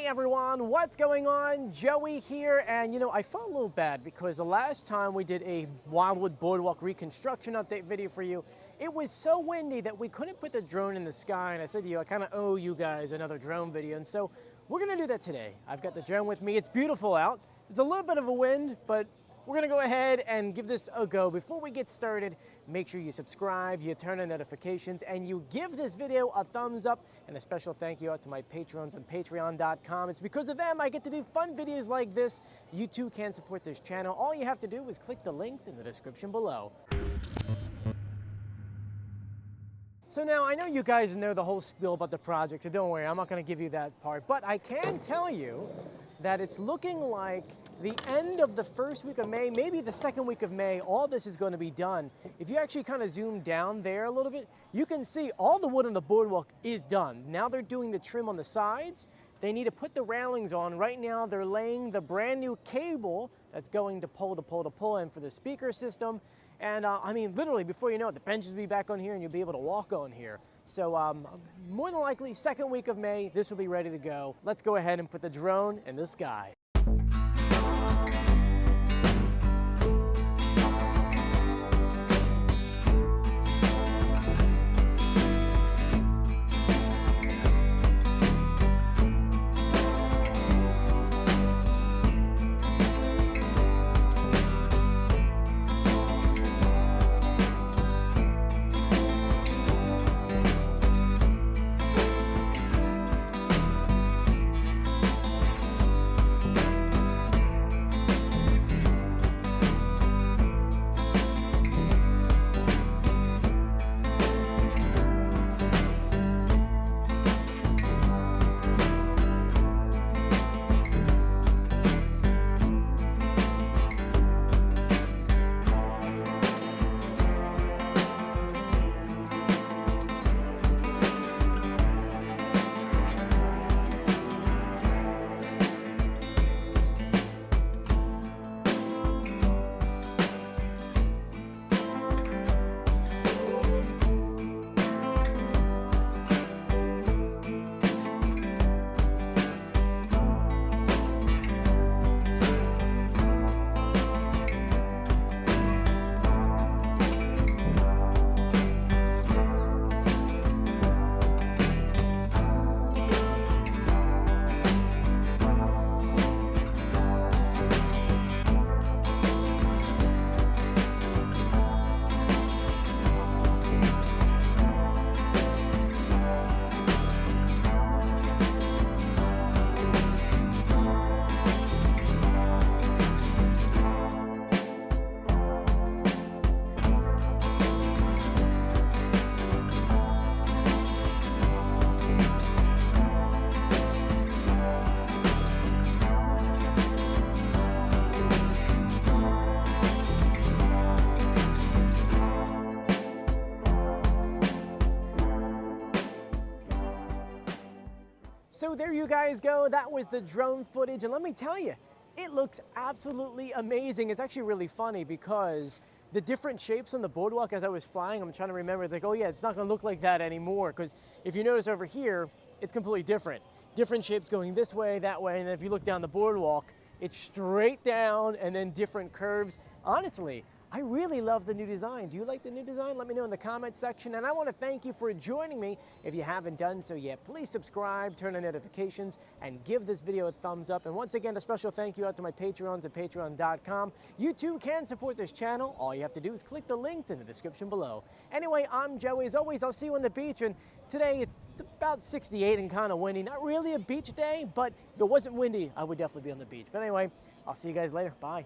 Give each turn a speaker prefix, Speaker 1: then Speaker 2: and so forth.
Speaker 1: Hey everyone, what's going on? Joey here, and you know, I felt a little bad because the last time we did a Wildwood Boardwalk reconstruction update video for you, it was so windy that we couldn't put the drone in the sky, and I said to you, I kind of owe you guys another drone video, and so we're gonna do that today. I've got the drone with me. It's beautiful out. It's a little bit of a wind, but we're gonna go ahead and give this a go. Before we get started, make sure you subscribe, you turn on notifications, and you give this video a thumbs up, and a special thank you out to my patrons on patreon.com. It's because of them I get to do fun videos like this. You too can support this channel. All you have to do is click the links in the description below. So now, I know you guys know the whole spiel about the project, so don't worry, I'm not gonna give you that part, but I can tell you that it's looking like the end of the first week of May, maybe the second week of May, all this is going to be done. If you actually kind of zoom down there a little bit, you can see all the wood on the boardwalk is done. Now they're doing the trim on the sides. They need to put the railings on. Right now they're laying the brand new cable that's going to pull in for the speaker system. And I mean, literally, before you know it, the benches will be back on here and you'll be able to walk on here. So more than likely, second week of May, this will be ready to go. Let's go ahead and put the drone in the sky. So there you guys go. That was the drone footage, and let me tell you, it looks absolutely amazing. It's actually really funny because the different shapes on the boardwalk as I was flying, I'm trying to remember, it's like, oh yeah, it's not gonna look like that anymore, because if you notice over here, it's completely different. Different shapes going this way, that way, and then if you look down the boardwalk, it's straight down and then different curves. Honestly, I really love the new design. Do you like the new design? Let me know in the comment section. And I want to thank you for joining me. If you haven't done so yet, please subscribe, turn on notifications, and give this video a thumbs up. And once again, a special thank you out to my patrons at patreon.com. You too can support this channel. All you have to do is click the links in the description below. Anyway, I'm Joey. As always, I'll see you on the beach. And today it's about 68 and kind of windy. Not really a beach day, but if it wasn't windy, I would definitely be on the beach. But anyway, I'll see you guys later. Bye.